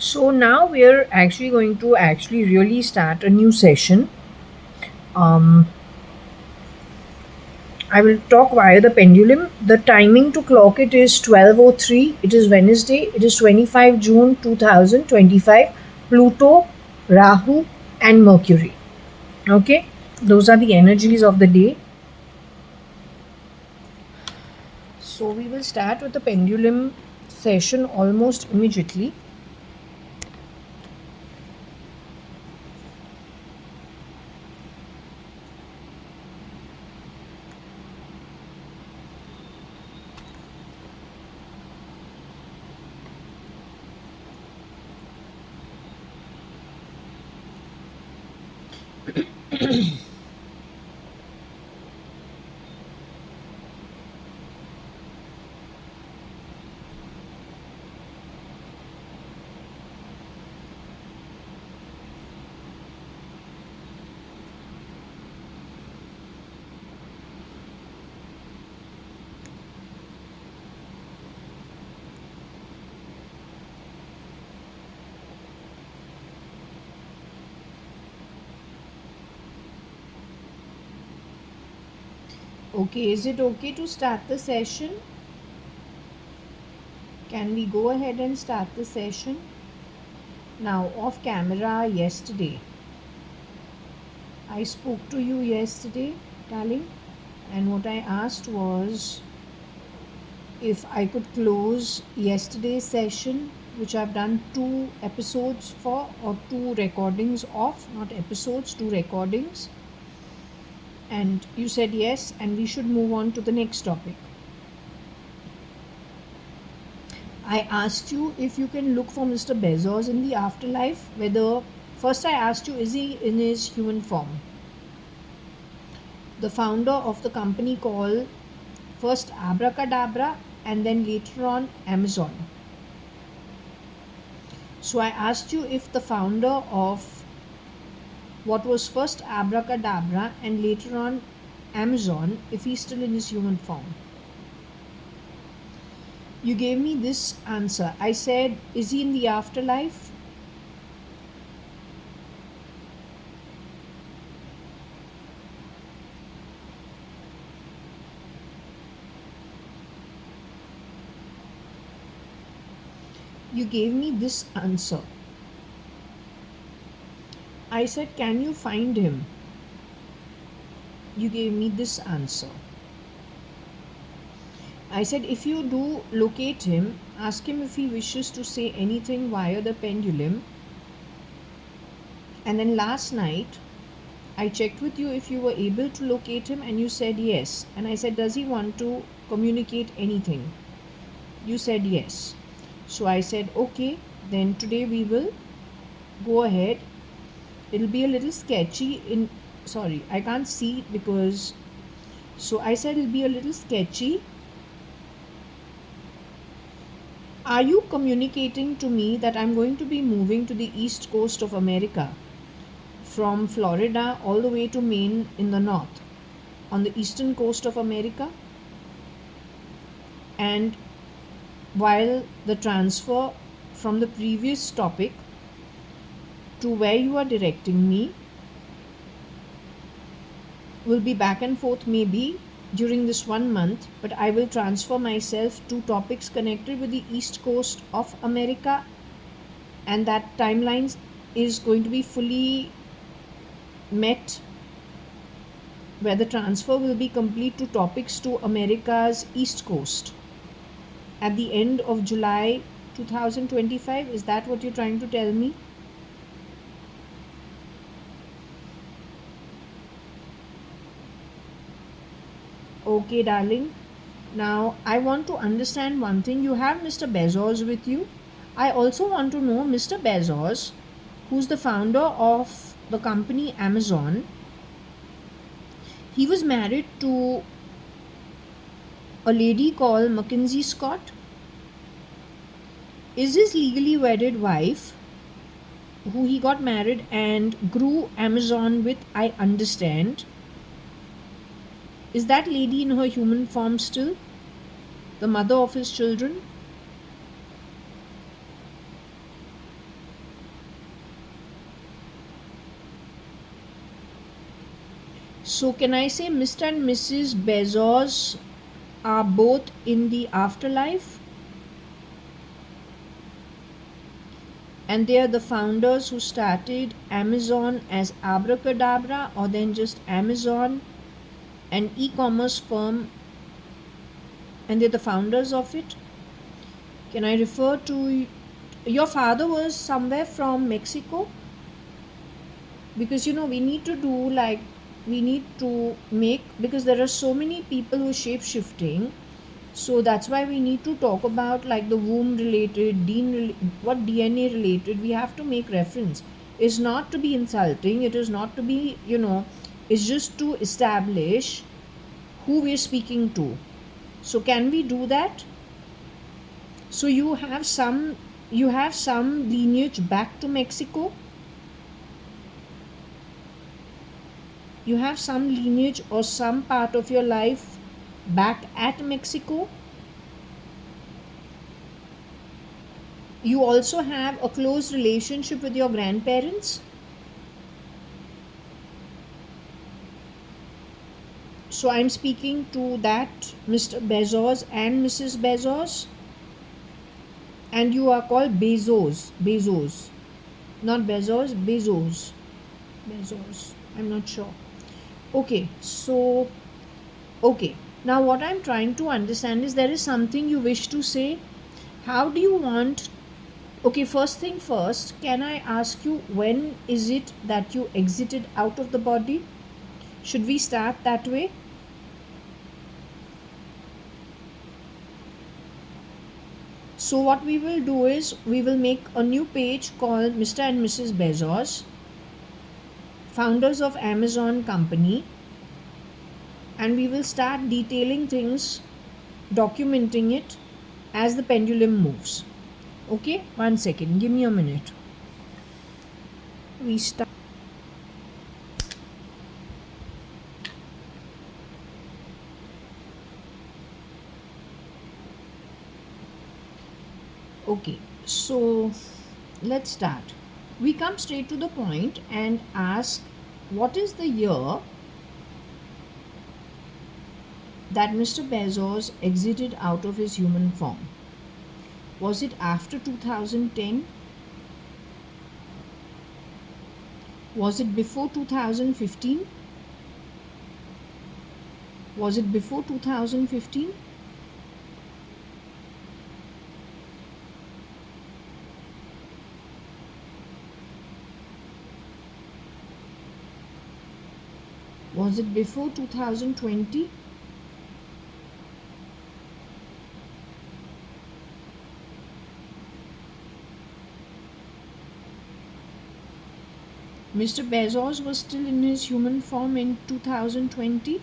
So now we're actually going to really start a new session. Um, I will talk via the pendulum. The timing to clock it is 12:03. It is Wednesday. It is 25 June 2025. Pluto, Rahu, and Mercury. Okay, those are the energies of the day. So we will start with the pendulum session almost immediately. Okay, is it okay to start the session? Can we go ahead and start the session? Now, off camera, yesterday. I spoke to you yesterday, darling, and what I asked was if I could close yesterday's session, which I've done 2 episodes for, or 2 recordings of, not episodes, 2 recordings. And you said yes, and we should move on to the next topic. I asked you if you can look for Mr. Bezos in the afterlife, whether first I asked you, is he in his human form? The founder of the company called first Abracadabra and then later on Amazon. So I asked you if the founder of what was first Abracadabra and later on Amazon, if he's still in his human form. You gave me this answer. I said, is he in the afterlife? You gave me this answer. I said, can you find him? You gave me this answer. I said, if you do locate him, ask him if he wishes to say anything via the pendulum. And then last night, I checked with you if you were able to locate him, and you said yes. And I said, does he want to communicate anything? You said yes. So I said, okay, then today we will go ahead. It'll be a little sketchy sorry, I can't see because, so I said it'll be a little sketchy. Are you communicating to me that I'm going to be moving to the east coast of America from Florida all the way to Maine in the north, on the eastern coast of America? And while the transfer from the previous topic to where you are directing me will be back and forth maybe during this 1 month, but I will transfer myself to topics connected with the east coast of America, and that timeline is going to be fully met, where the transfer will be complete to topics to America's east coast at the end of July 2025. Is that what you're trying to tell me? Okay, darling. Now, I want to understand one thing. You have Mr. Bezos with you. I also want to know Mr. Bezos, who's the founder of the company Amazon. He was married to a lady called Mackenzie Scott. Is his legally wedded wife, who he got married and grew Amazon with, I understand, is that lady in her human form still? The mother of his children? So can I say Mr. and Mrs. Bezos are both in the afterlife? And they are the founders who started Amazon as Abracadabra, or then just Amazon, an e-commerce firm, and they're the founders of it. Can I refer to your father was somewhere from Mexico? Because we need to do like we need to make, because there are so many people who are shape shifting. So that's why we need to talk about like the womb related, what DNA related. We have to make reference. It's not to be insulting. It is not to be, it's just to establish who we're speaking to. So can we do that? So you have some lineage back to Mexico. You have some lineage or some part of your life back at Mexico. You also have a close relationship with your grandparents. So I'm speaking to that Mr. Bezos and Mrs. Bezos. And you are called Bezos. Bezos. Not Bezos, Bezos. Bezos. I'm not sure. Okay, so, okay. Now what I'm trying to understand is there is something you wish to say. How do you want... Okay, first thing first, can I ask you, when is it that you exited out of the body? Should we start that way? So what we will do is, we will make a new page called Mr. and Mrs. Bezos, founders of Amazon company, and we will start detailing things, documenting it as the pendulum moves. Okay, 1 second, give me a minute. We start. Okay, so let's start. We come straight to the point and ask, what is the year that Mr. Bezos exited out of his human form? Was it after 2010? Was it before 2015? Was it before 2015? Was it before 2020? Mr. Bezos was still in his human form in 2020?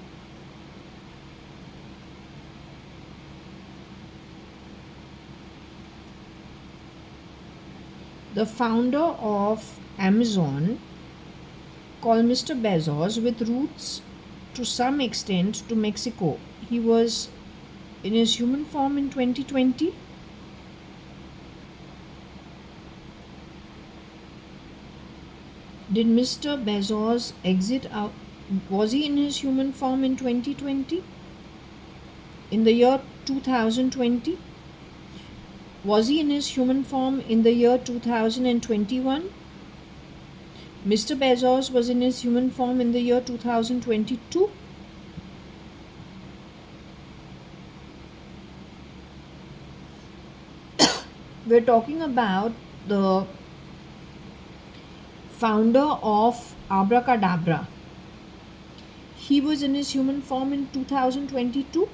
The founder of Amazon, called Mr. Bezos, with roots to some extent to Mexico, he was in his human form in 2020? Did Mr. Bezos exit out? Was he in his human form in 2020? In the year 2020? Was he in his human form in the year 2021? Mr. Bezos was in his human form in the year 2022? We're talking about the founder of Abracadabra. He was in his human form in 2022?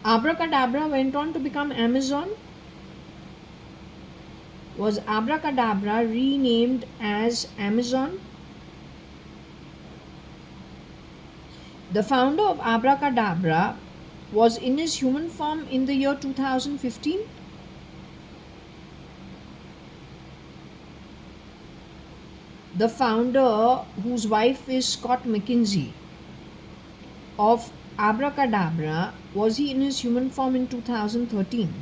Abracadabra went on to become Amazon? Was Abracadabra renamed as Amazon? The founder of Abracadabra was in his human form in the year 2015? The founder, whose wife is Scott McKinsey, of Abracadabra, was he in his human form in 2013?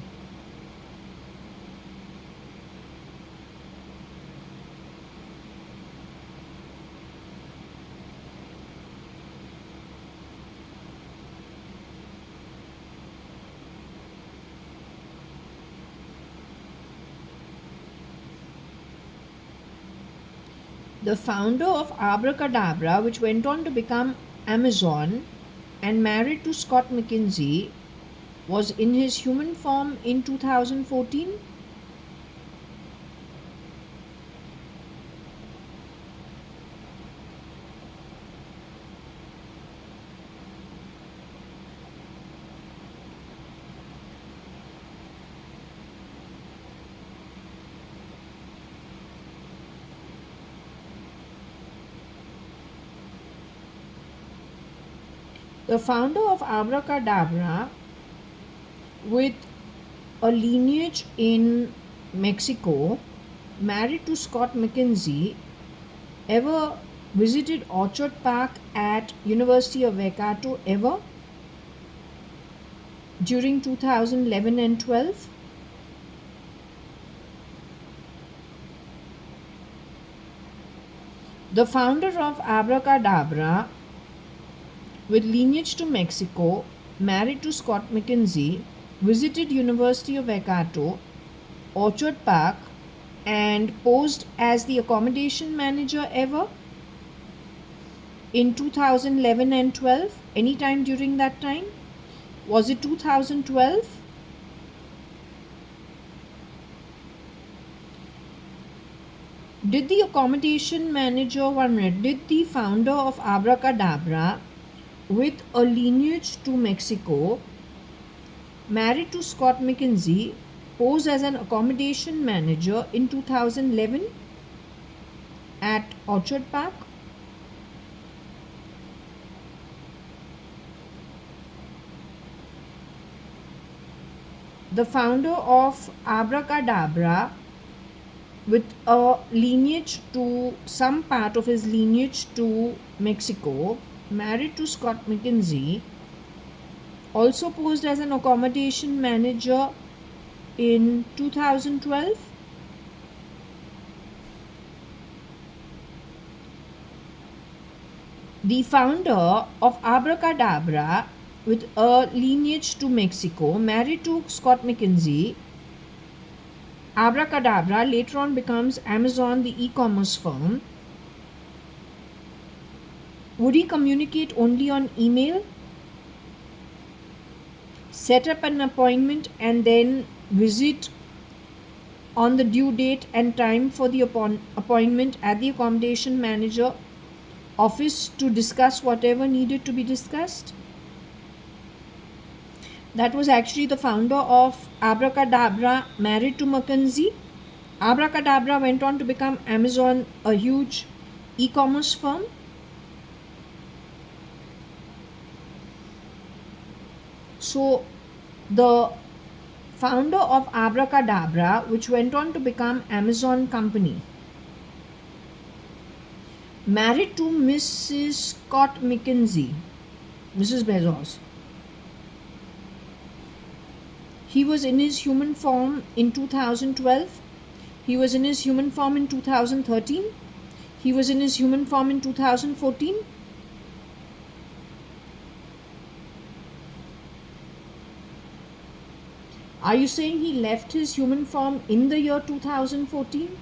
The founder of Abracadabra, which went on to become Amazon and married to Scott McKinsey, was in his human form in 2014. The founder of Abracadabra, with a lineage in Mexico, married to Scott McKinsey, ever visited Orchard Park at University of Waikato ever during 2011 and 12? The founder of Abracadabra, with lineage to Mexico, married to Scott McKinsey, visited University of Waikato, Orchard Park, and posed as the accommodation manager ever in 2011 and 12, anytime during that time? Was it 2012? Did the accommodation manager, did the founder of Abracadabra, with a lineage to Mexico, married to Scott McKinsey, pose as an accommodation manager in 2011 at Orchard Park? The founder of Abracadabra, with a lineage to some part of his lineage to Mexico, married to Scott McKinsey, also posed as an accommodation manager in 2012. The founder of Abracadabra, with a lineage to Mexico, married to Scott McKinsey, Abracadabra later on becomes Amazon, the e-commerce firm. Would he communicate only on email, set up an appointment, and then visit on the due date and time for the appointment at the accommodation manager office to discuss whatever needed to be discussed? That was actually the founder of Abracadabra, married to McKinsey. Abracadabra went on to become Amazon, a huge e-commerce firm. So the founder of Abracadabra, which went on to become Amazon company, married to Mrs. Scott McKinsey, Mrs. Bezos. He was in his human form in 2012. He was in his human form in 2013. He was in his human form in 2014. Are you saying he left his human form in the year 2014?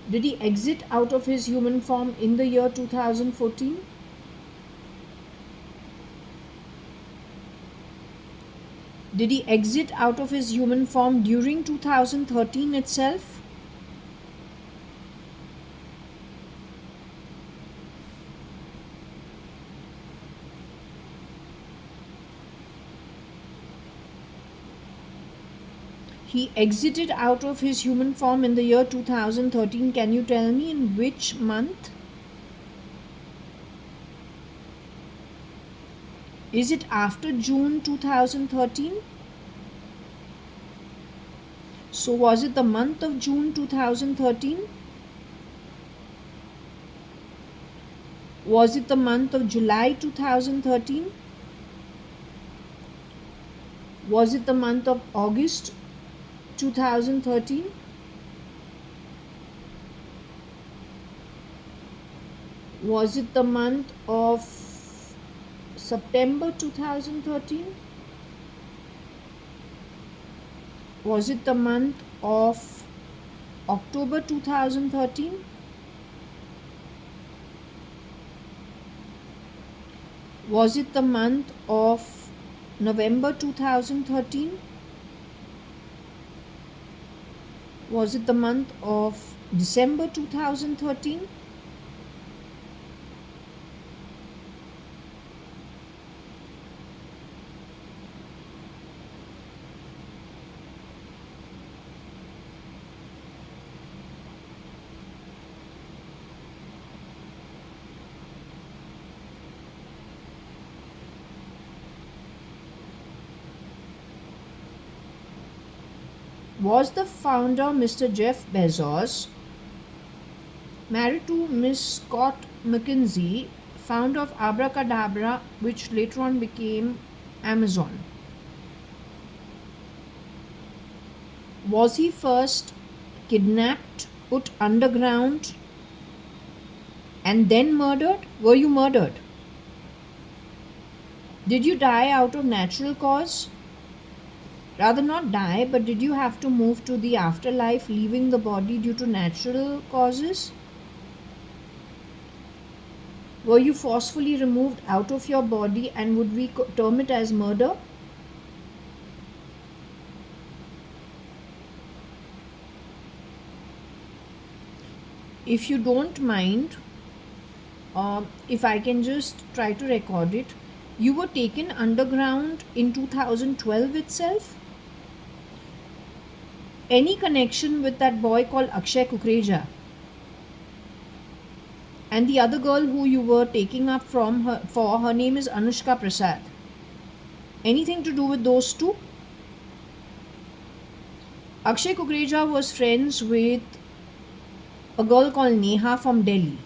Did he exit out of his human form in the year 2014? Did he exit out of his human form during 2013 itself? He exited out of his human form in the year 2013. Can you tell me in which month? Is it after June 2013? So was it the month of June 2013? Was it the month of July 2013? Was it the month of August 2013? Was it the month of September 2013? Was it the month of October 2013? Was it the month of November 2013? Was it the month of December 2013? Was the founder, Mr. Jeff Bezos, married to Miss Scott McKinsey, founder of Abracadabra, which later on became Amazon? Was he first kidnapped, put underground, and then murdered? Were you murdered? Did you die out of natural cause? Rather not die, but did you have to move to the afterlife, leaving the body due to natural causes? Were you forcefully removed out of your body, and would we term it as murder? If you don't mind, if I can just try to record it, you were taken underground in 2012 itself? Any connection with that boy called Akshay Kukreja? And the other girl who you were taking up her name is Anushka Prasad. Anything to do with those two? Akshay Kukreja was friends with a girl called Neha from Delhi,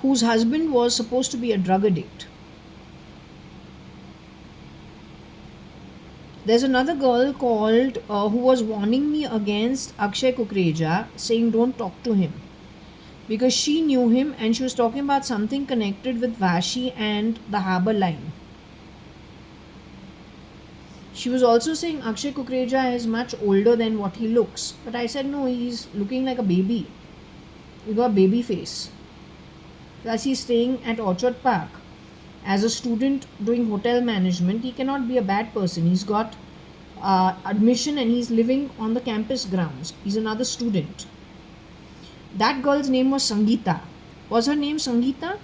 whose husband was supposed to be a drug addict. There's another girl called who was warning me against Akshay Kukreja, saying don't talk to him, because she knew him and she was talking about something connected with Vashi and the Harbour Line. She was also saying Akshay Kukreja is much older than what he looks. But I said no, he's looking like a baby. He got a baby face. Plus he's staying at Orchard Park. As a student doing hotel management, he cannot be a bad person. He's got admission and he's living on the campus grounds. He's another student. That girl's name was Sangeeta. Was her name Sangeeta?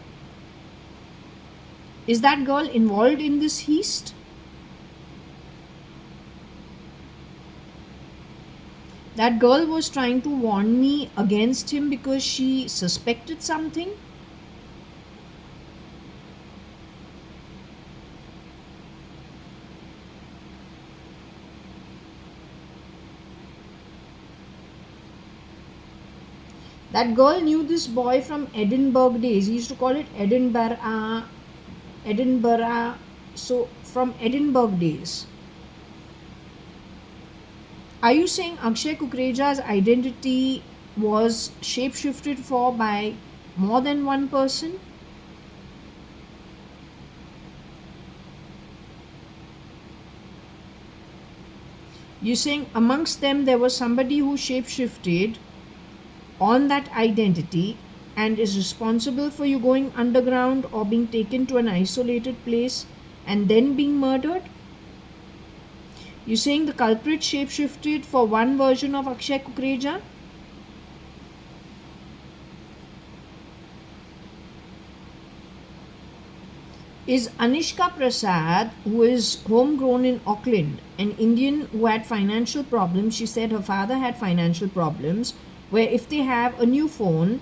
Is that girl involved in this heist? That girl was trying to warn me against him because she suspected something. That girl knew this boy from Edinburgh days. He used to call it Edinburgh. So from Edinburgh days. Are you saying Akshay Kukreja's identity was shapeshifted for by more than one person? You're saying amongst them there was somebody who shapeshifted on that identity and is responsible for you going underground or being taken to an isolated place and then being murdered? You're saying the culprit shapeshifted for one version of Akshay Kukreja? Is Anishka Prasad, who is homegrown in Auckland, an Indian who had financial problems? She said her father had financial problems, where if they have a new phone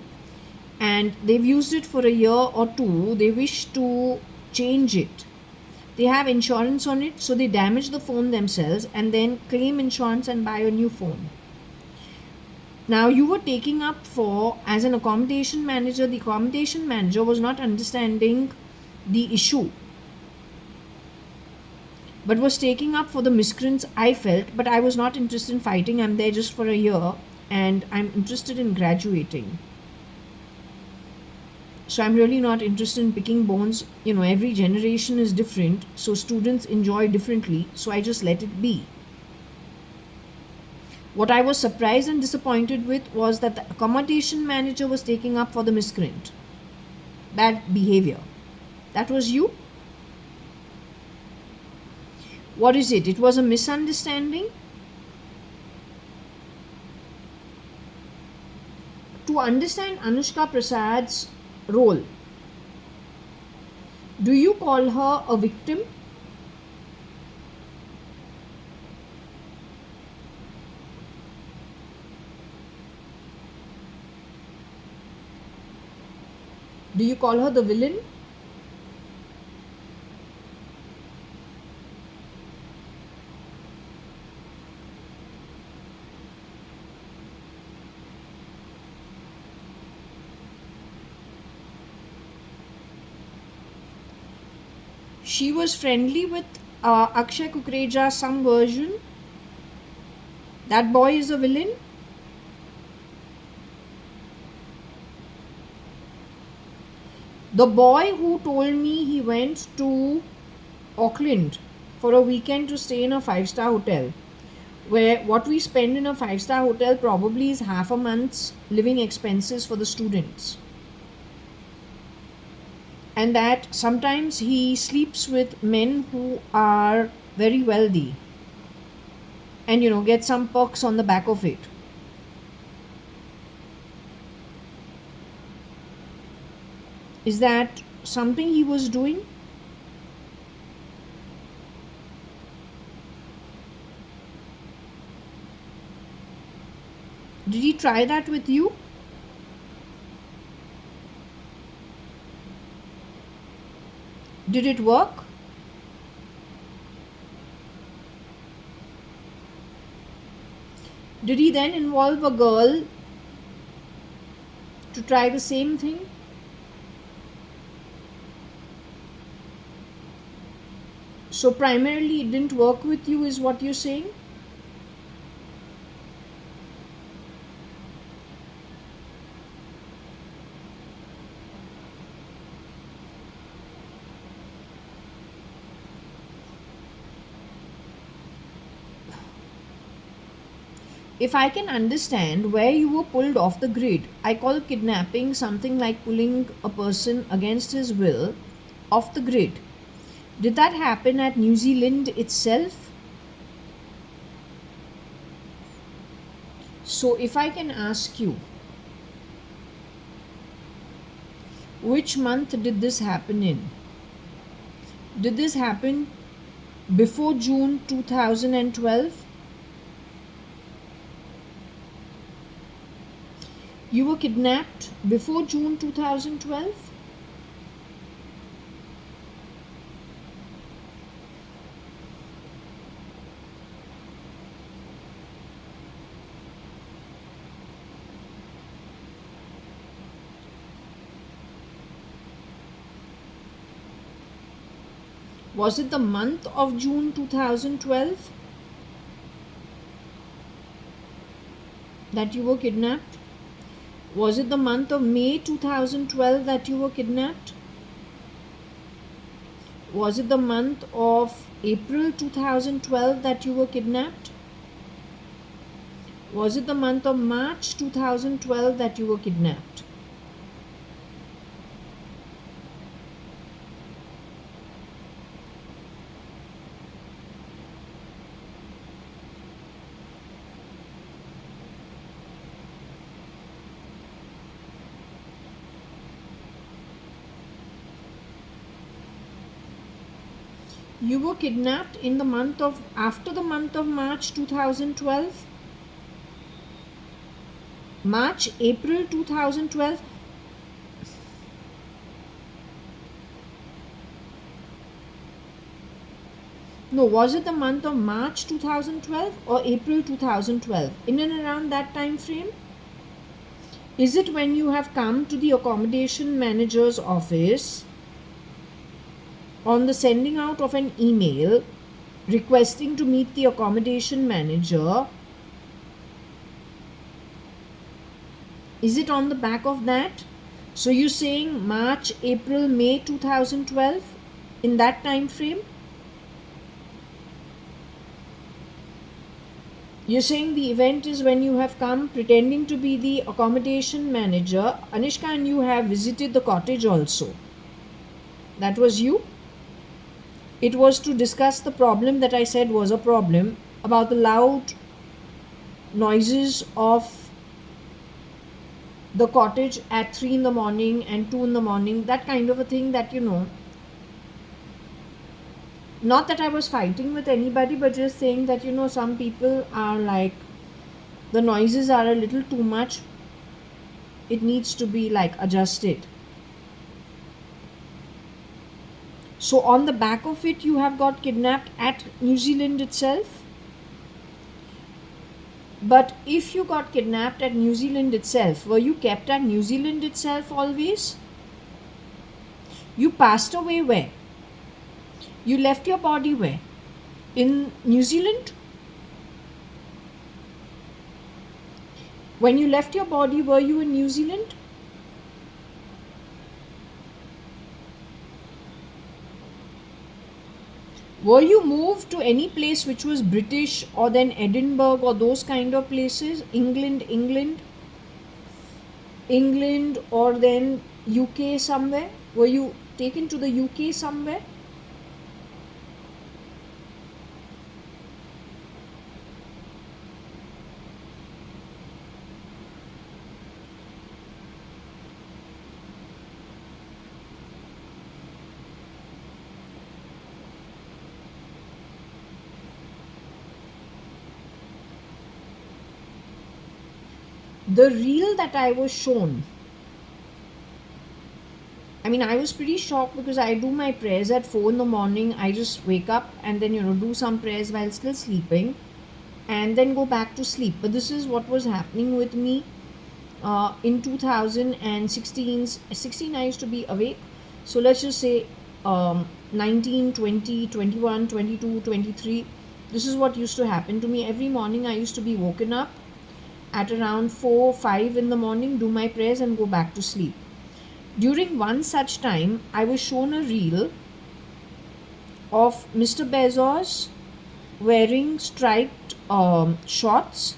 and they've used it for a year or two, they wish to change it. They have insurance on it, so they damage the phone themselves and then claim insurance and buy a new phone. Now you were taking up for, as an accommodation manager, the accommodation manager was not understanding the issue, but was taking up for the miscreants. I felt, but I was not interested in fighting. I'm there just for a year and I'm interested in graduating. So I'm really not interested in picking bones. Every generation is different, so students enjoy differently, so I just let it be. What I was surprised and disappointed with was that the accommodation manager was taking up for the miscreant. Bad behavior. That was you? What is it? It was a misunderstanding? To understand Anushka Prasad's role, do you call her a victim? Do you call her the villain? She was friendly with Akshay Kukreja, some version. That boy is a villain. The boy who told me he went to Auckland for a weekend to stay in a 5-star hotel, where what we spend in a 5-star hotel probably is half a month's living expenses for the students. And that sometimes he sleeps with men who are very wealthy and get some perks on the back of it. Is that something he was doing? Did he try that with you? Did it work? Did he then involve a girl to try the same thing? So primarily it didn't work with you, is what you're saying? If I can understand where you were pulled off the grid, I call kidnapping something like pulling a person against his will off the grid. Did that happen at New Zealand itself? So if I can ask you, which month did this happen in? Did this happen before June 2012? You were kidnapped before June 2012? Was it the month of June 2012 that you were kidnapped? Was it the month of May 2012 that you were kidnapped? Was it the month of April 2012 that you were kidnapped? Was it the month of March 2012 that you were kidnapped? You were kidnapped in the month of, after the month of March 2012? March, April 2012? No, was it the month of March 2012 or April 2012? In and around that time frame? Is it when you have come to the accommodation manager's office on the sending out of an email requesting to meet the accommodation manager? Is it on the back of that? So you're saying March, April, May 2012, in that time frame? You're saying the event is when you have come pretending to be the accommodation manager, Anishka, and you have visited the cottage also. That was you? It was to discuss the problem that I said was a problem about the loud noises of the cottage at 3 in the morning and 2 in the morning, that kind of a thing that, not that I was fighting with anybody, but just saying that, some people are like, the noises are a little too much. It needs to be like adjusted. So on the back of it, you have got kidnapped at New Zealand itself. But if you got kidnapped at New Zealand itself, were you kept at New Zealand itself always? You passed away where? You left your body where? In New Zealand? When you left your body, were you in New Zealand? Were you moved to any place which was British or then Edinburgh or those kind of places? England or then UK somewhere? Were you taken to the UK somewhere? The reel that I was shown, I mean, I was pretty shocked because I do my prayers at 4 in the morning. I just wake up and then, do some prayers while still sleeping and then go back to sleep. But this is what was happening with me in 2016. 16, I used to be awake. So let's just say 19, 20, 21, 22, 23. This is what used to happen to me. Every morning I used to be woken up at around 4, 5 in the morning, do my prayers and go back to sleep. During one such time, I was shown a reel of Mr. Bezos wearing striped shorts,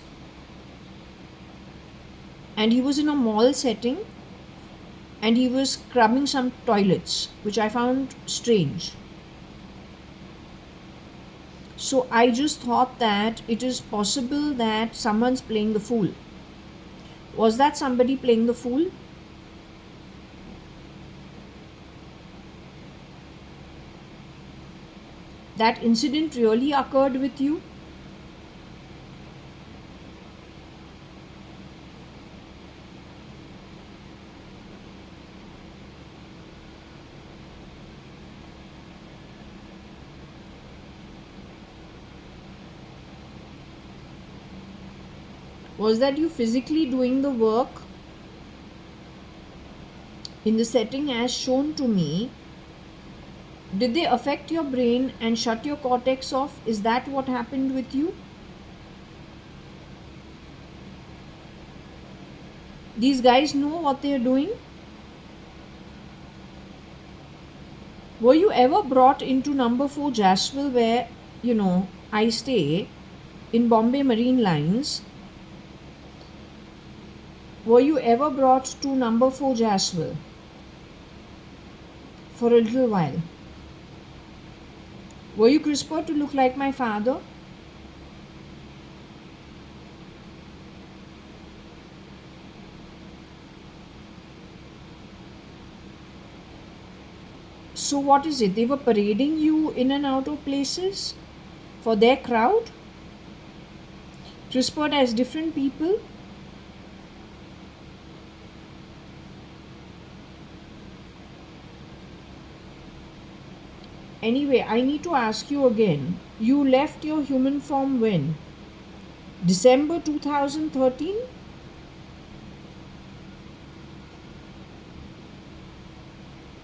and he was in a mall setting and he was scrubbing some toilets, which I found strange. So I just thought that it is possible that someone's playing the fool. Was that somebody playing the fool? That incident really occurred with you? Was that you physically doing the work in the setting as shown to me? Did they affect your brain and shut your cortex off? Is that what happened with you? These guys know what they are doing? Were you ever brought into number 4 Jaswell where, I stay in Bombay Marine Lines? Were you ever brought to number 4 Jaswell for a little while? Were you CRISPR to look like my father? So what is it? They were parading you in and out of places for their crowd? CRISPR as different people? Anyway, I need to ask you again. You left your human form when? December 2013?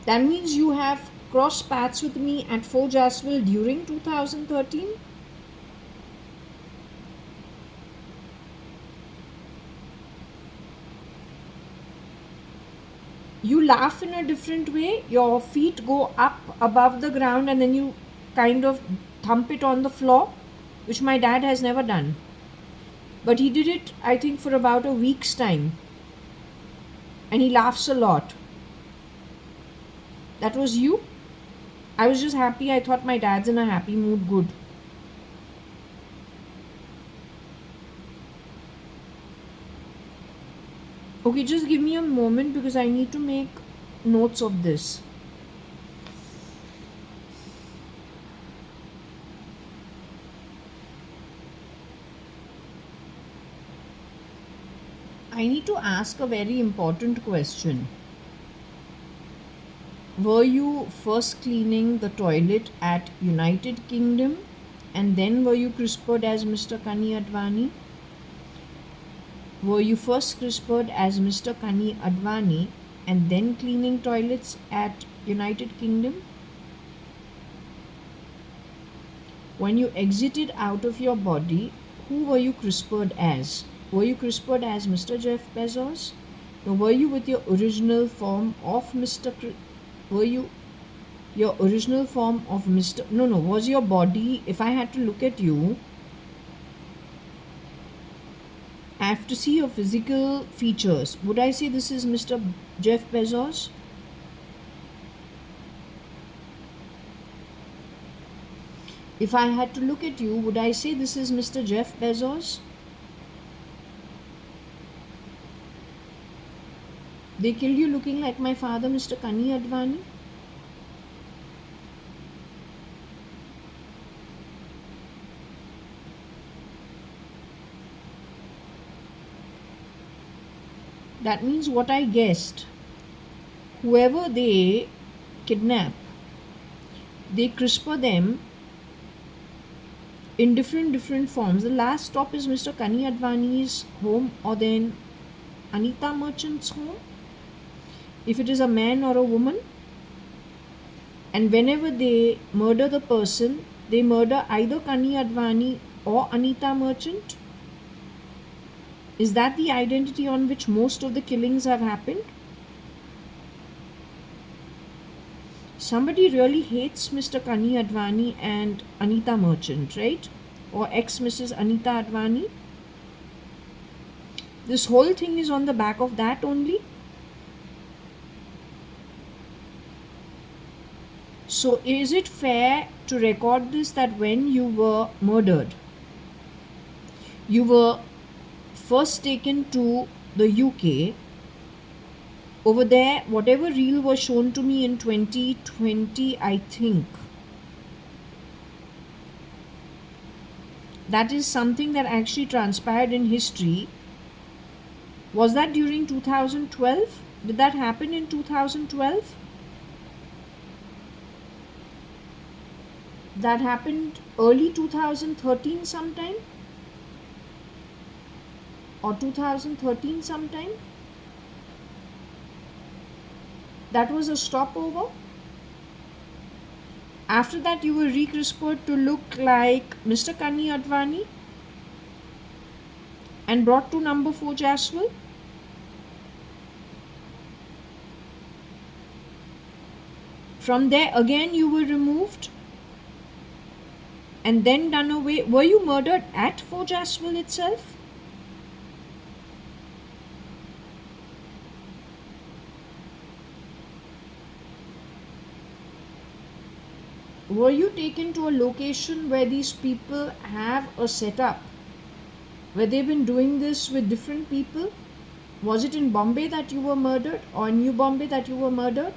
That means you have crossed paths with me at 4 Jaswell during 2013? You laugh in a different way. Your feet go up above the ground and then you kind of thump it on the floor, which my dad has never done. But he did it, I think, for about a week's time. And he laughs a lot. That was you? I was just happy. I thought my dad's in a happy mood. Good. Okay, just give me a moment because I need to make notes of this. I need to ask a very important question. Were you first cleaning the toilet at United Kingdom and then were you CRISPR'd as Mr. Kani-Advani? Were you first CRISPR'd as Mr. Kani-Advani and then cleaning toilets at United Kingdom? When you exited out of your body, who were you CRISPR'd as? Were you CRISPR'd as Mr. Jeff Bezos? Or were you with your original form of Mr. Were you your original form of Mr. No, was your body, if I had to look at you, I have to see your physical features. Would I say this is Mr. Jeff Bezos? If I had to look at you, would I say this is Mr. Jeff Bezos? They killed you looking like my father, Mr. Kani-Advani? That means what I guessed. Whoever they kidnap, they CRISPR them in different forms. The last stop is Mr. Kani-Advani's home or then Anita Merchant's home, if it is a man or a woman. And whenever they murder the person, they murder either Kani-Advani or Anita Merchant. Is that the identity on which most of the killings have happened? Somebody really hates Mr. Kani-Advani and Anita Merchant, right? Or ex-Mrs. Anita Advani. This whole thing is on the back of that only. So is it fair to record this that when you were murdered, you were first taken to the UK? Over there, whatever reel was shown to me in 2020, I think, that is something that actually transpired in history. Was that during 2012? Did that happen in 2012? That happened early 2013 sometime? Or 2013 sometime? That was a stopover. After that, you were re-CRISPR'd to look like Mr. Kani-Advani and brought to number 4 Jaswal. From there, again, you were removed and then done away. Were you murdered at 4 Jaswal itself? Were you taken to a location where these people have a setup, where they've been doing this with different people? Was it in Bombay that you were murdered or in New Bombay that you were murdered?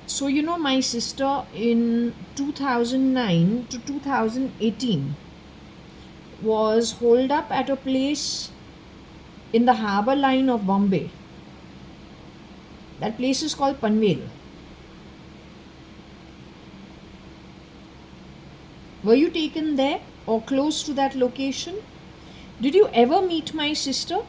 So, you know, my sister in 2009 to 2018 was holed up at a place in the harbour line of Bombay. That place is called Panvel. Were you taken there or close to that location? Did you ever meet my sister?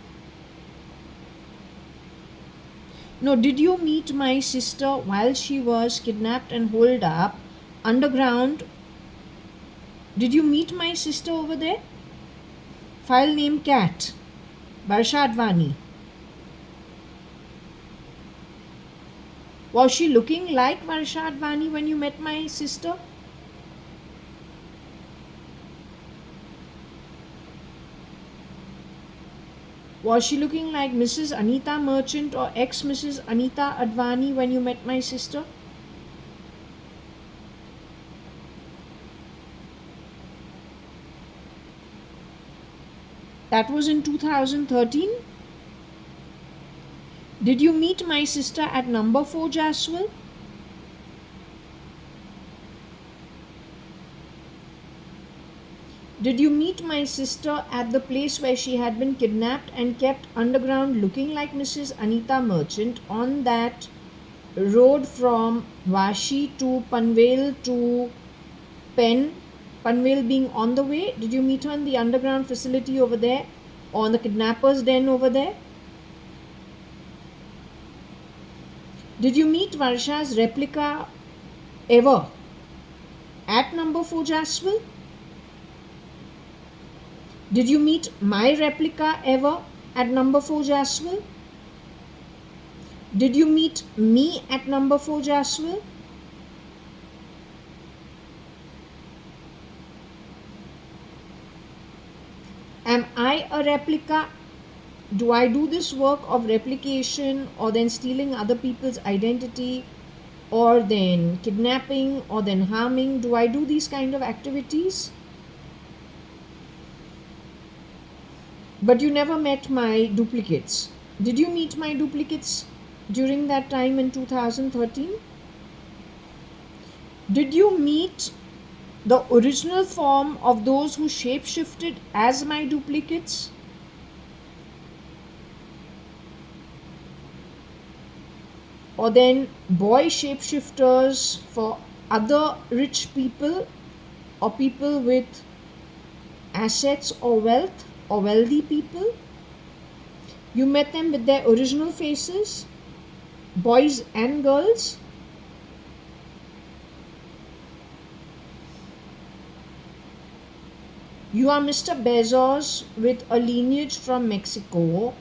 No, did you meet my sister while she was kidnapped and holed up underground? Did you meet my sister over there? File name Cat. JAYA.ADVANI. Was she looking like Varsha Advani when you met my sister? Was she looking like Mrs. Anita Merchant or ex Mrs. Anita Advani when you met my sister? That was in 2013. Did you meet my sister at number 4 Jaswell? Did you meet my sister at the place where she had been kidnapped and kept underground looking like Mrs. Anita Merchant on that road from Vashi to Panvel to Penn? Panvel being on the way? Did you meet her in the underground facility over there or in the kidnapper's den over there? Did you meet Varsha's replica ever at number 4 Jaswell? Did you meet my replica ever at number 4 Jaswell? Did you meet me at number 4 Jaswell? Am I a replica? Do I do this work of replication or then stealing other people's identity or then kidnapping or then harming? Do I do these kind of activities? But you never met my duplicates. Did you meet my duplicates during that time in 2013? Did you meet the original form of those who shapeshifted as my duplicates? Or then boy shapeshifters for other rich people or people with assets or wealth or wealthy people? You met them with their original faces, boys and girls? You are Mr. Bezos with a lineage from Mexico,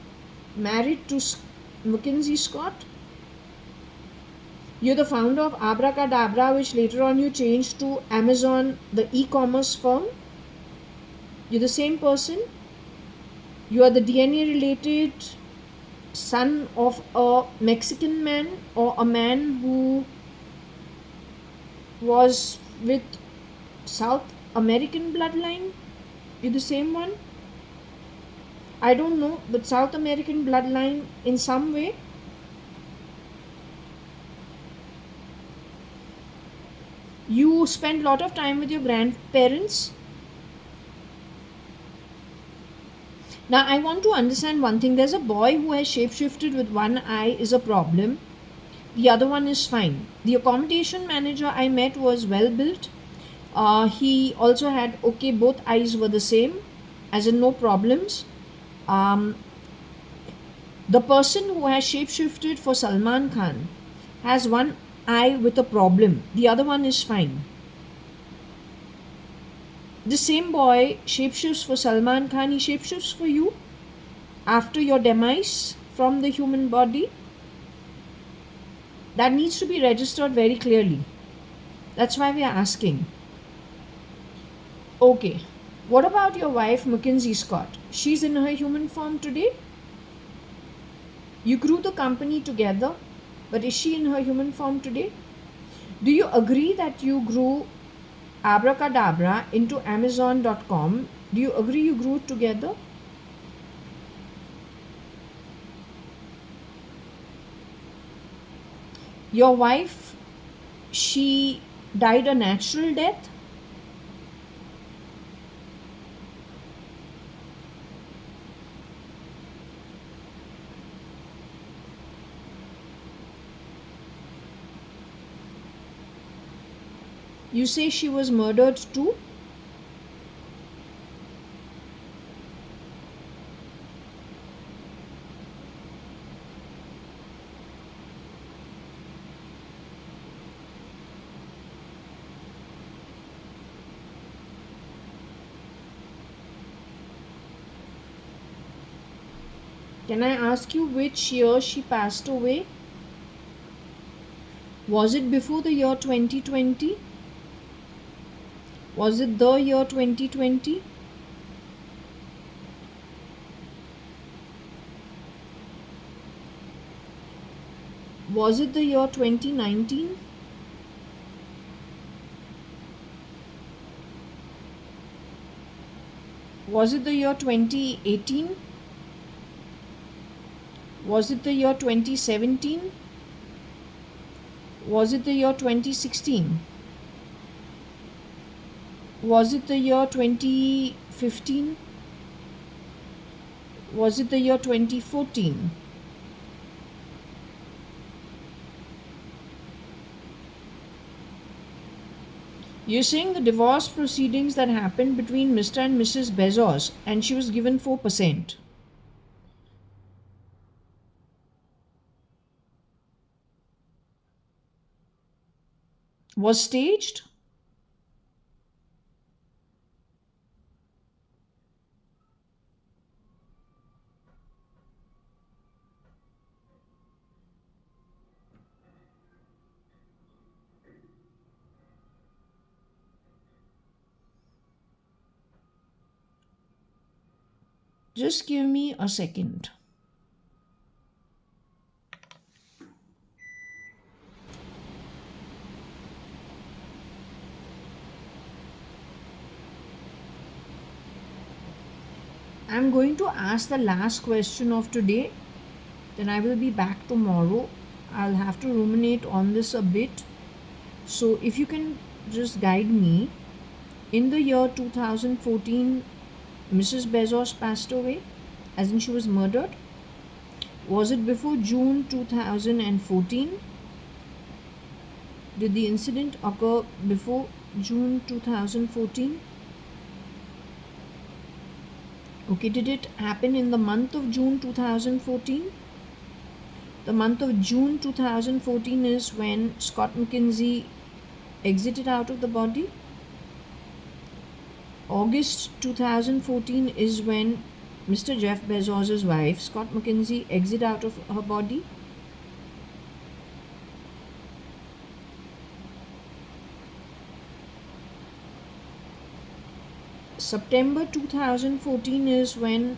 married to Mackenzie Scott. You're the founder of Abracadabra, which later on you changed to Amazon, the e-commerce firm. You're the same person. You are the DNA related son of a Mexican man or a man who was with South American bloodline. You're the same one. I don't know, but South American bloodline in some way. You spend a lot of time with your grandparents. Now I want to understand one thing. There's a boy who has shapeshifted with one eye is a problem. The other one is fine. The accommodation manager I met was well built. He also had okay, both eyes were the same, as in no problems. The person who has shapeshifted for Salman Khan has one eye with a problem. The other one is fine. The same boy shapeshifts for Salman Khan. He shapeshifts for you after your demise from the human body. That needs to be registered very clearly. That's why we are asking. Okay, what about your wife, Mackenzie Scott? She's in her human form today. You grew the company together, but is she in her human form today? Do you agree that you grew Abracadabra into Amazon.com? Do you agree you grew it together? Your wife, she died a natural death? You say she was murdered too? Can I ask you which year she passed away? Was it before the year 2020? Was it the year 2020? Was it the year 2019? Was it the year 2018? Was it the year 2017? Was it the year 2016? Was it the year 2015? Was it the year 2014? You're saying the divorce proceedings that happened between Mr. and Mrs. Bezos, and she was given 4%, was staged? Just give me a second. I'm going to ask the last question of today. Then I will be back tomorrow. I'll have to ruminate on this a bit. So, if you can just guide me, in the year 2014, Mrs. Bezos passed away, as in she was murdered. Was it before June 2014? Did the incident occur before June 2014? Okay, did it happen in the month of June 2014? The month of June 2014 is when Scott McKinsey exited out of the body. August 2014 is when Mr. Jeff Bezos' wife, Scott McKinsey, exited out of her body. September 2014 is when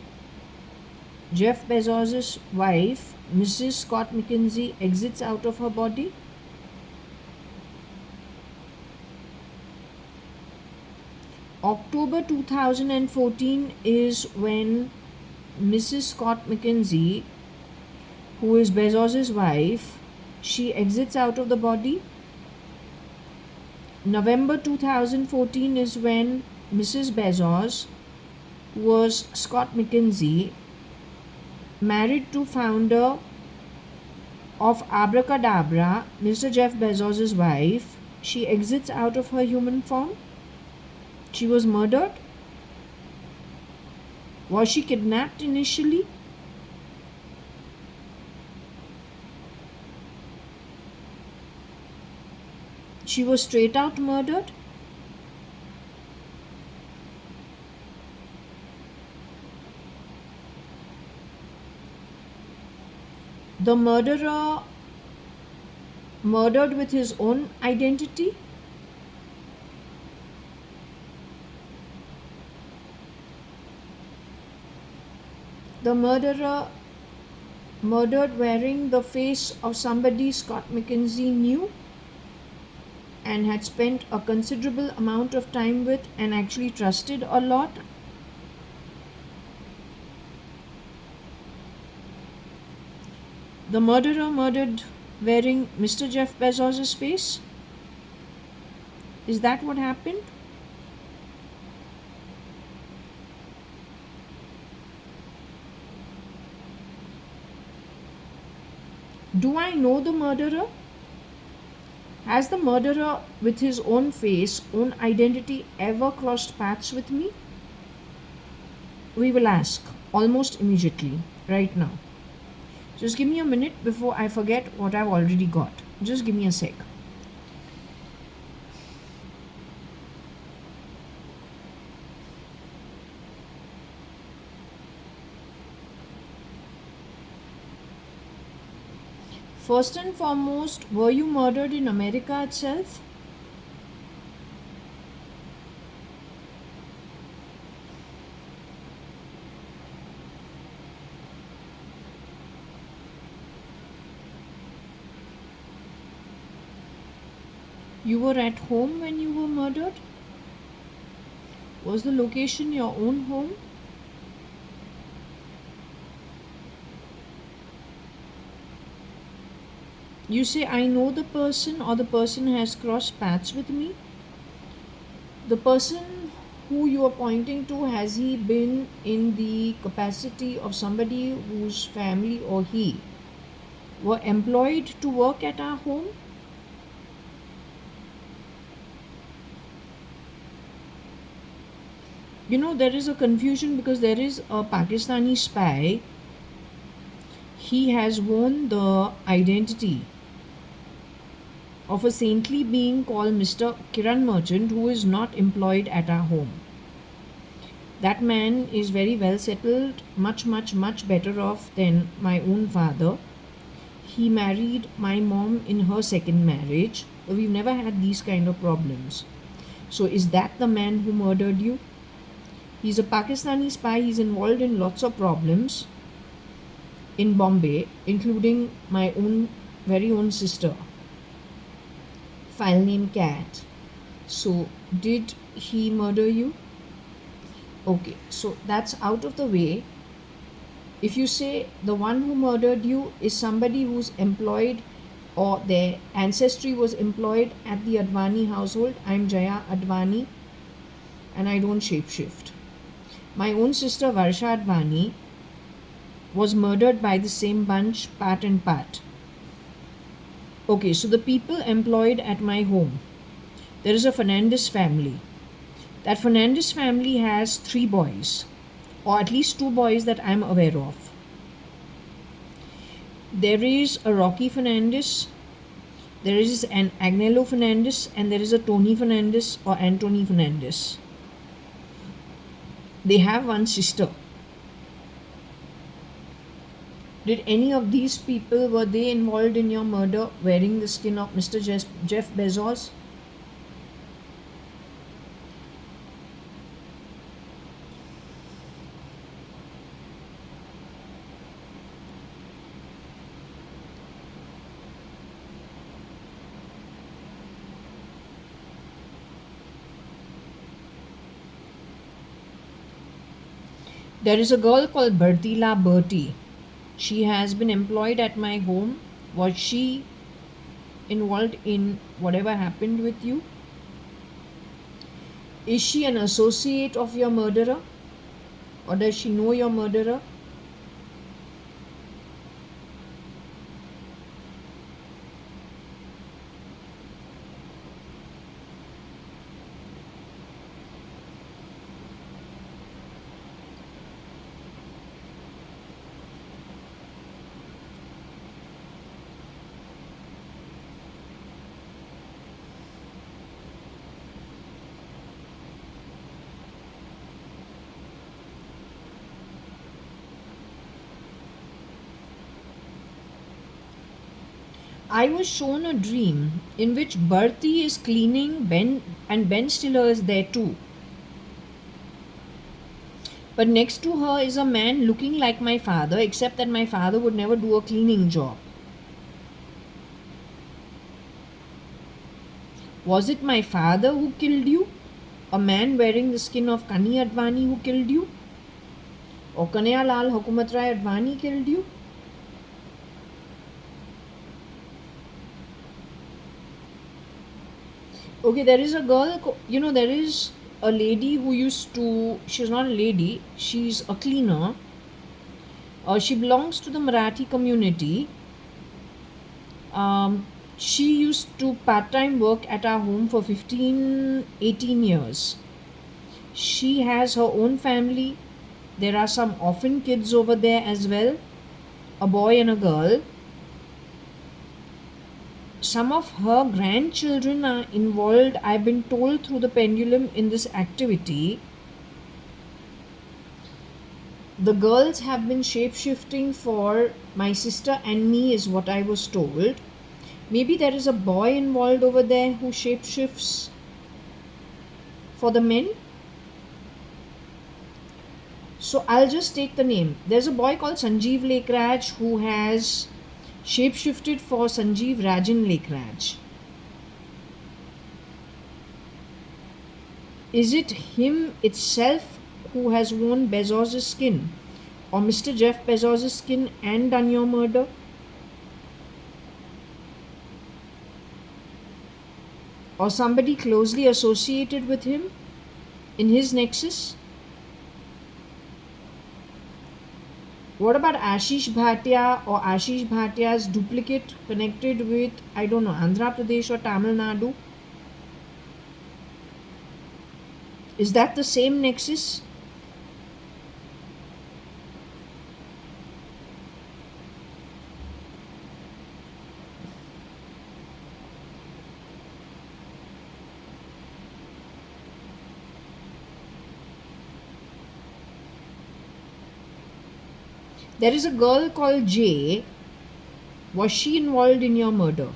Jeff Bezos' wife, Mrs. Scott McKinsey, exits out of her body. October 2014 is when Mrs. Scott McKinsey, who is Bezos' wife, she exits out of the body. November 2014 is when Mrs. Bezos, who was Scott McKinsey, married to founder of Abracadabra, Mr. Jeff Bezos' wife, she exits out of her human form. She was murdered. Was she kidnapped initially? She was straight out murdered. The murderer murdered with his own identity. The murderer murdered wearing the face of somebody Scott McKinsey knew and had spent a considerable amount of time with and actually trusted a lot. The murderer murdered wearing Mr. Jeff Bezos' face. Is that what happened? Do I know the murderer? Has the murderer with his own face, own identity ever crossed paths with me? We will ask almost immediately, right now. Just give me a minute before I forget what I've already got. Just give me a sec. First and foremost, were you murdered in America itself? You were at home when you were murdered? Was the location your own home? You say, I know the person, or the person has crossed paths with me. The person who you are pointing to, has he been in the capacity of somebody whose family or he were employed to work at our home? There is a confusion because there is a Pakistani spy. He has worn the identity of a saintly being called Mr. Kiran Merchant, who is not employed at our home. That man is very well settled, much, much, much better off than my own father. He married my mom in her second marriage. We've never had these kind of problems. So is that the man who murdered you? He's a Pakistani spy. He's involved in lots of problems in Bombay, including my own very own sister, file name Cat. So did he murder you? Okay, so that's out of the way. If you say the one who murdered you is somebody who's employed or their ancestry was employed at the Advani household, I'm Jaya.ADVANI and I don't shapeshift. My own sister Varsha.ADVANI was murdered by the same bunch, Pat and Pat. Okay, so the people employed at my home, there is a Fernandez family. That Fernandez family has 3 boys, or at least 2 boys that I'm aware of. There is a Rocky Fernandez, there is an Agnello Fernandez, and there is a Tony Fernandez or Anthony Fernandez. They have one sister. Did any of these people, were they involved in your murder wearing the skin of Mr. Jeff Bezos? There is a girl called Bertie. She has been employed at my home. Was she involved in whatever happened with you? Is she an associate of your murderer? Or does she know your murderer? I was shown a dream in which Bertie is cleaning Ben, and Ben Stiller is there too. But next to her is a man looking like my father, except that my father would never do a cleaning job. Was it my father who killed you? A man wearing the skin of Kani Advani who killed you? Or Kanhaiya Lal Hukumat Rai Advani killed you? Okay, there is a girl, there is a lady who used to, she's not a lady, she's a cleaner. She belongs to the Marathi community. She used to part-time work at our home for 18 years. She has her own family. There are some orphan kids over there as well, a boy and a girl. Some of her grandchildren are involved, I've been told through the pendulum, in this activity. The girls have been shape-shifting for my sister and me is what I was told. Maybe there is a boy involved over there who shape-shifts for the men. So I'll just take the name. There's a boy called Sanjeev Lekraj who has shapeshifted for Sanjeev Rajan Lekraj. Is it him itself who has worn Bezos' skin, or Mr. Jeff Bezos' skin and done your murder? Or somebody closely associated with him in his nexus? What about Ashish Bhatia or Ashish Bhatia's duplicate connected with, I don't know, Andhra Pradesh or Tamil Nadu? Is that the same nexus? There is a girl called Jay. Was she involved in your murder?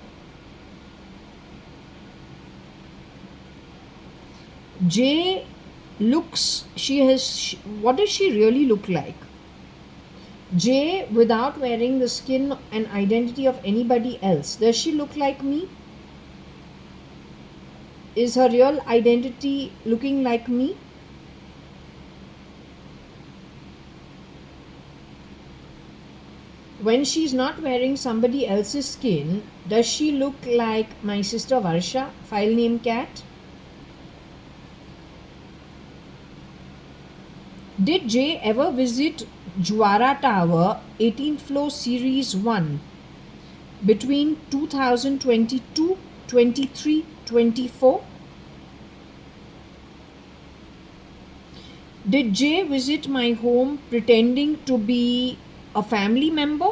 Jay looks, what does she really look like? Jay without wearing the skin and identity of anybody else. Does she look like me? Is her real identity looking like me? When she's not wearing somebody else's skin, does she look like my sister Varsha, file name Cat? Did Jay ever visit Jwara Tower, 18th floor, Series 1 between 2022, 23, 24? Did Jay visit my home pretending to be a family member?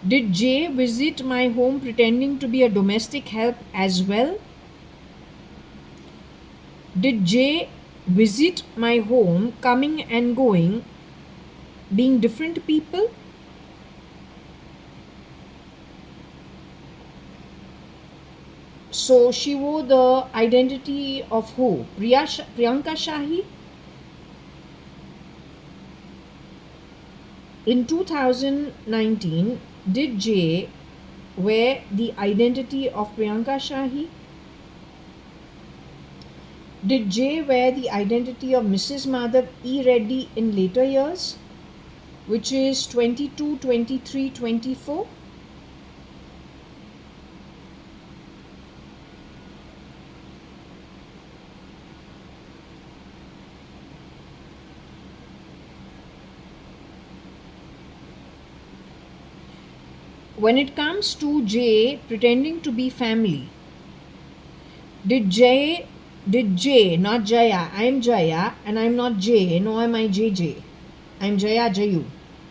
Did Jay visit my home pretending to be a domestic help as well? Did Jay visit my home coming and going, being different people? So she wore the identity of who? Priyanka Shahi? In 2019, did Jay wear the identity of Priyanka Shahi? Did Jay wear the identity of Mrs. Madhav E. Reddy in later years, which is 22, 23, 24? When it comes to Jay pretending to be family, did Jay, not Jaya, I'm Jaya and I'm not Jay, nor am I JJ. I'm Jaya Jayu.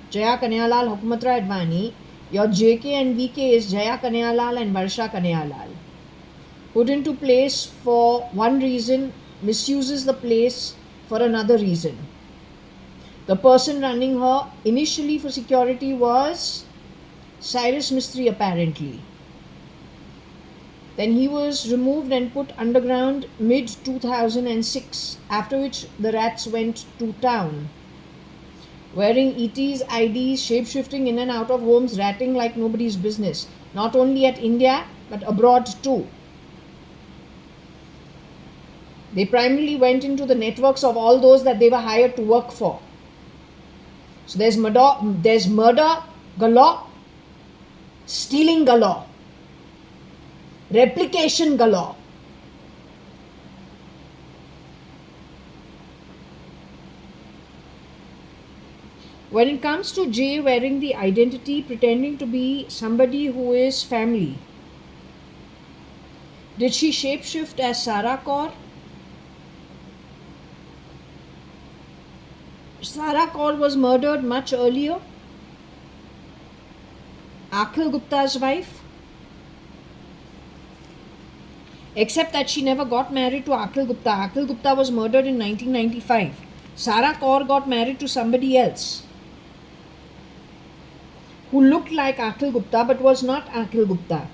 Jaya Kanayalal JAYA.ADVANI. Your JK and VK is Jaya Kanayalal and Varsha Kanayalal. Put into place for one reason, misuses the place for another reason. The person running her initially for security was Cyrus Mistry apparently. Then he was removed and put underground mid 2006, after which the rats went to town. Wearing ETs, IDs, shape-shifting in and out of homes, ratting like nobody's business. Not only at India, but abroad too. They primarily went into the networks of all those that they were hired to work for. So there's murder galore, stealing galore, replication galore. When it comes to Jay wearing the identity, pretending to be somebody who is family, did she shapeshift as Sarah Kaur? Sarah Kaur was murdered much earlier. Akhil Gupta's wife? Except that she never got married to Akhil Gupta. Akhil Gupta was murdered in 1995. Sara Kaur got married to somebody else who looked like Akhil Gupta but was not Akhil Gupta.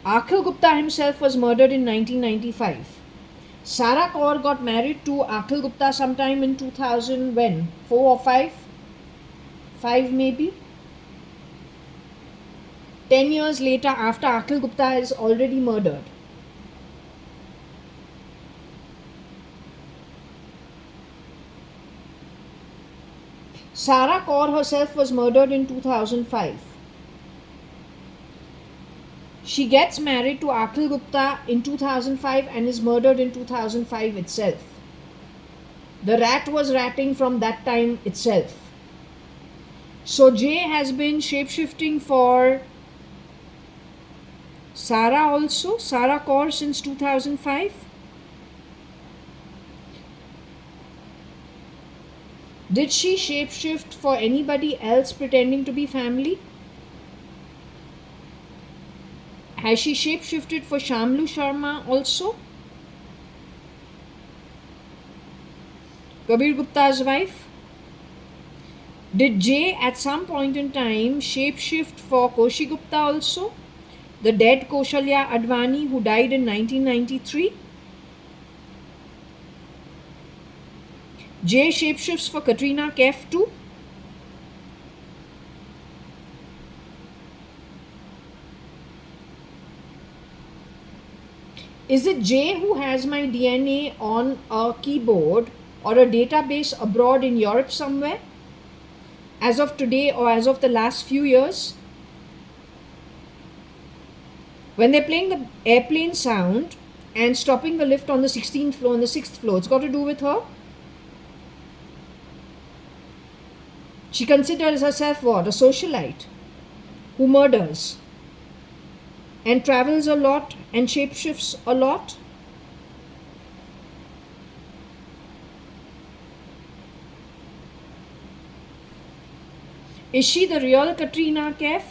Akhil Gupta himself was murdered in 1995. Sara Kaur got married to Akhil Gupta sometime in 2000, when? 4 or 5? 5 maybe? 10 years later, after Akhil Gupta is already murdered. Sara Kaur herself was murdered in 2005. She gets married to Akhil Gupta in 2005 and is murdered in 2005 itself. The rat was ratting from that time itself. So Jay has been shapeshifting for Sara also, Sara Kaur, since 2005. Did she shapeshift for anybody else pretending to be family? Has she shapeshifted for Shamlu Sharma also? Kabir Gupta's wife? Did Jay at some point in time shapeshift for Koshi Gupta also? The dead JAYA.ADVANI who died in 1993? Jay shapeshifts for Katrina Kaif too? Is it Jay who has my DNA on a keyboard or a database abroad in Europe somewhere? As of today or as of the last few years? When they're playing the airplane sound and stopping the lift on the 16th floor and the 6th floor, it's got to do with her? She considers herself what? A socialite who murders and travels a lot and shapeshifts a lot. Is she the real Katrina Kaif?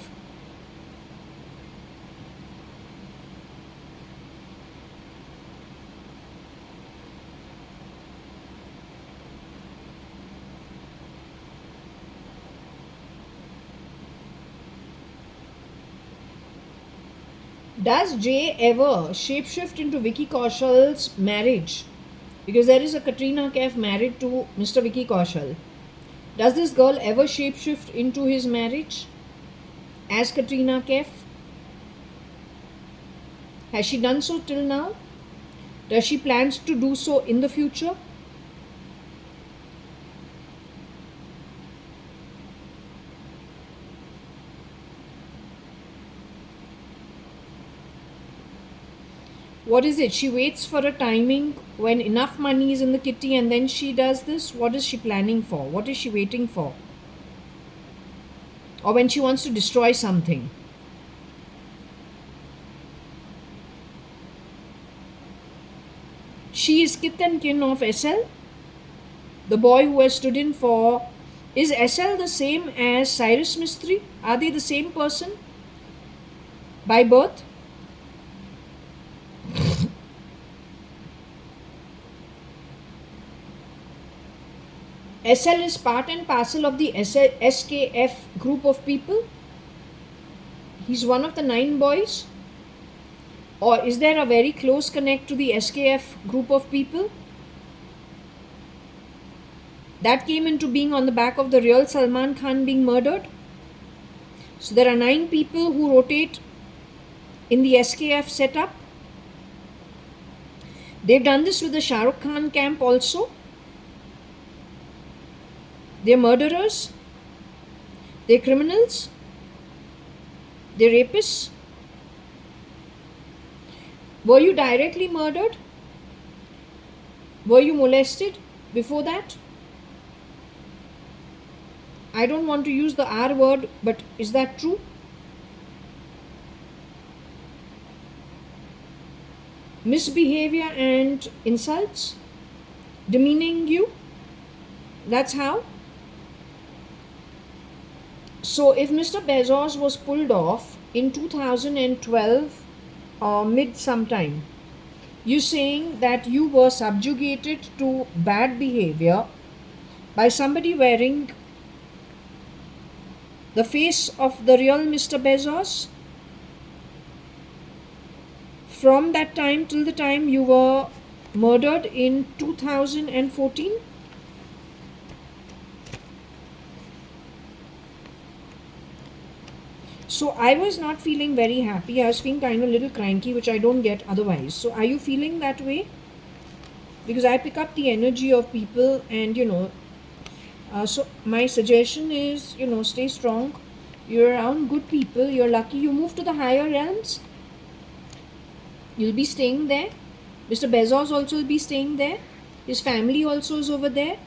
Does Jay ever shapeshift into Vicky Kaushal's marriage? Because there is a Katrina Kaif married to Mr. Vicky Kaushal. Does this girl ever shapeshift into his marriage as Katrina Kaif? Has she done so till now? Does she plans to do so in the future? What is it? She waits for a timing when enough money is in the kitty and then she does this? What is she planning for? What is she waiting for? Or when she wants to destroy something? She is kith and kin of SL, the boy who has stood in for. Is SL the same as Cyrus Mistry? Are they the same person by birth? SL is part and parcel of the SKF group of people. He's one of the 9 boys. Or is there a very close connect to the SKF group of people? That came into being on the back of the real Salman Khan being murdered. So there are 9 people who rotate in the SKF setup. They've done this with the Shah Rukh Khan camp also. They're murderers, they're criminals, they're rapists. Were you directly murdered? Were you molested before that? I don't want to use the R word, but is that true? Misbehavior and insults, demeaning you, that's how. So if Mr. Bezos was pulled off in 2012 mid sometime, you're saying that you were subjugated to bad behavior by somebody wearing the face of the real Mr. Bezos. From that time till the time you were murdered in 2014. So I was not feeling very happy. I was feeling kind of a little cranky, which I don't get otherwise. So are you feeling that way? Because I pick up the energy of people, and so my suggestion is, stay strong. You're around good people. You're lucky you moved to the higher realms. You'll be staying there. Mr. Bezos also will be staying there. His family also is over there.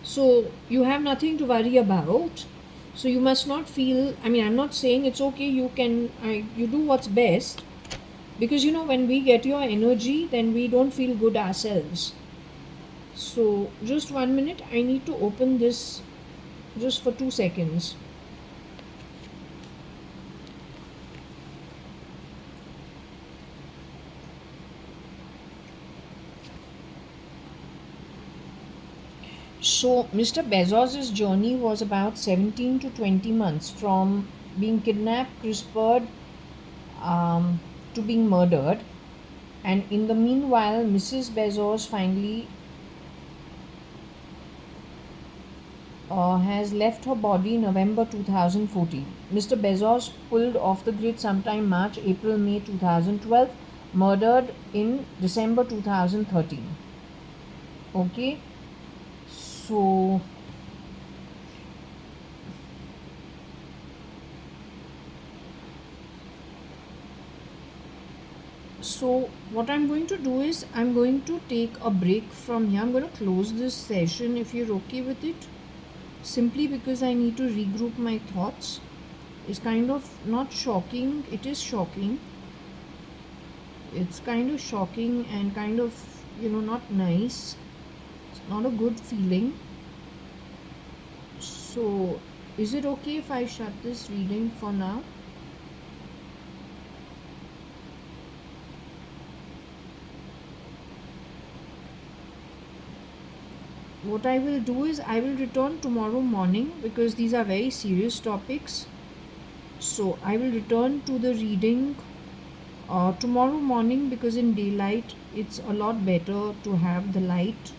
So you have nothing to worry about. So you must not feel, I'm not saying it's okay, you do what's best. Because when we get your energy, then we don't feel good ourselves. So just 1 minute, I need to open this just for 2 seconds. So Mr. Bezos' journey was about 17 to 20 months from being kidnapped, CRISPR'd, to being murdered. And in the meanwhile, Mrs. Bezos finally has left her body in November 2014. Mr. Bezos pulled off the grid sometime March, April, May 2012, murdered in December 2013. Okay, so what I'm going to do is I'm going to take a break from here. I'm going to close this session if you're okay with it, simply because I need to regroup my thoughts. It's kind of not shocking, it is shocking. It's kind of shocking and kind of, not nice. It's not a good feeling. So is it okay if I shut this reading for now? What I will do is I will return tomorrow morning, because these are very serious topics. So I will return to the reading tomorrow morning, because in daylight it's a lot better to have the light,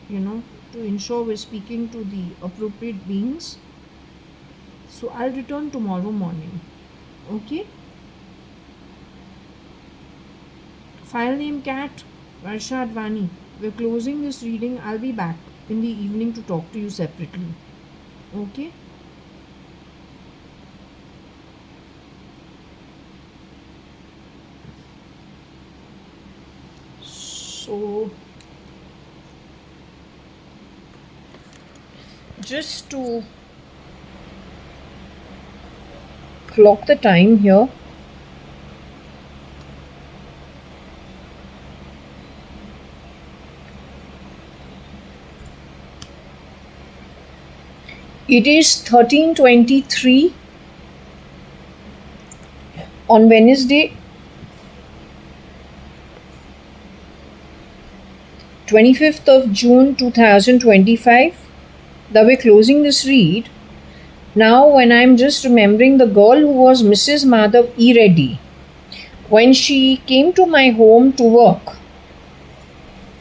to ensure we're speaking to the appropriate beings. So I'll return tomorrow morning. Okay. File name cat, JAYA.ADVANI. We're closing this reading. I'll be back in the evening to talk to you separately. Okay. So just to clock the time here, it is 13:23 on Wednesday, 25th of June 2025, that we're closing this read. Now, when I'm just remembering the girl who was Mrs. Madhav E. Reddy, when she came to my home to work,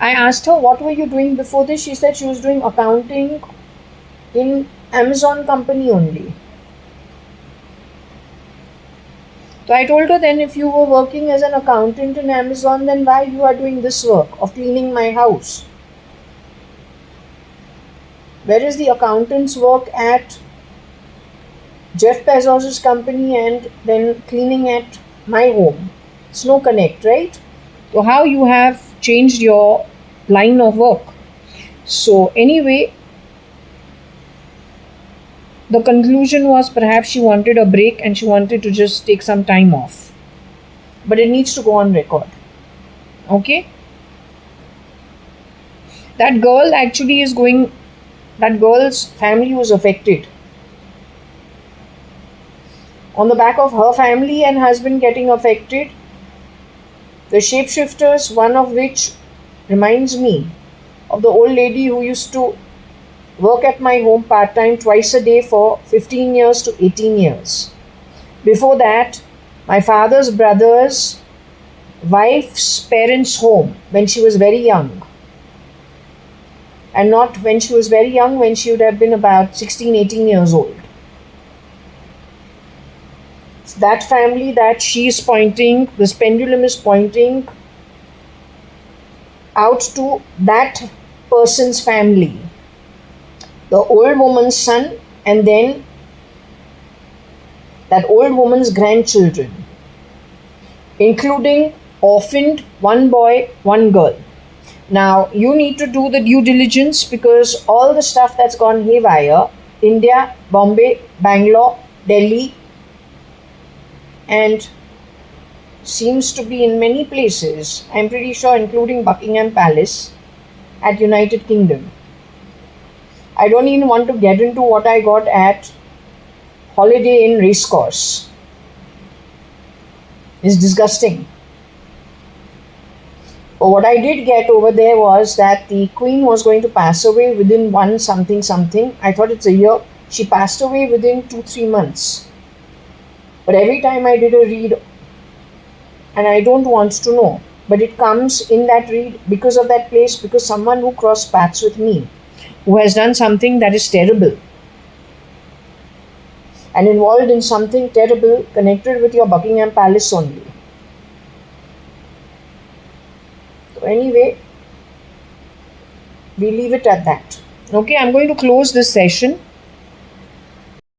I asked her, what were you doing before this? She said she was doing accounting in Amazon company only. So I told her, then if you were working as an accountant in Amazon, then why you are doing this work of cleaning my house? Where is the accountant's work at Jeff Bezos' company and then cleaning at my home? It's no connect, right? So how you have changed your line of work? So anyway, the conclusion was perhaps she wanted a break and she wanted to just take some time off. But it needs to go on record. Okay? That girl actually is going, that girl's family was affected. on the back of her family and husband getting affected. The shapeshifters, one of which reminds me of the old lady who used to work at my home part-time twice a day for 15 years to 18 years. Before that, my father's brother's wife's parents' home when she was very young. And not when she was very young, when she would have been about 16, 18 years old. It's that family that she is pointing, this pendulum is pointing out to that person's family. The old woman's son, and then that old woman's grandchildren, including orphaned one boy, one girl. Now, you need to do the due diligence because all the stuff that's gone haywire, India, Bombay, Bangalore, Delhi, and seems to be in many places, I'm pretty sure, including Buckingham Palace at United Kingdom. I don't even want to get into what I got at Holiday Inn Racecourse. It's disgusting. But what I did get over there was that the Queen was going to pass away within one something something. I thought it's a year. She passed away within 2-3 months. But every time I did a read, and I don't want to know, but it comes in that read because of that place, because someone who crossed paths with me, who has done something that is terrible and involved in something terrible connected with your Buckingham Palace only. So anyway, we leave it at that. Okay, I'm going to close this session.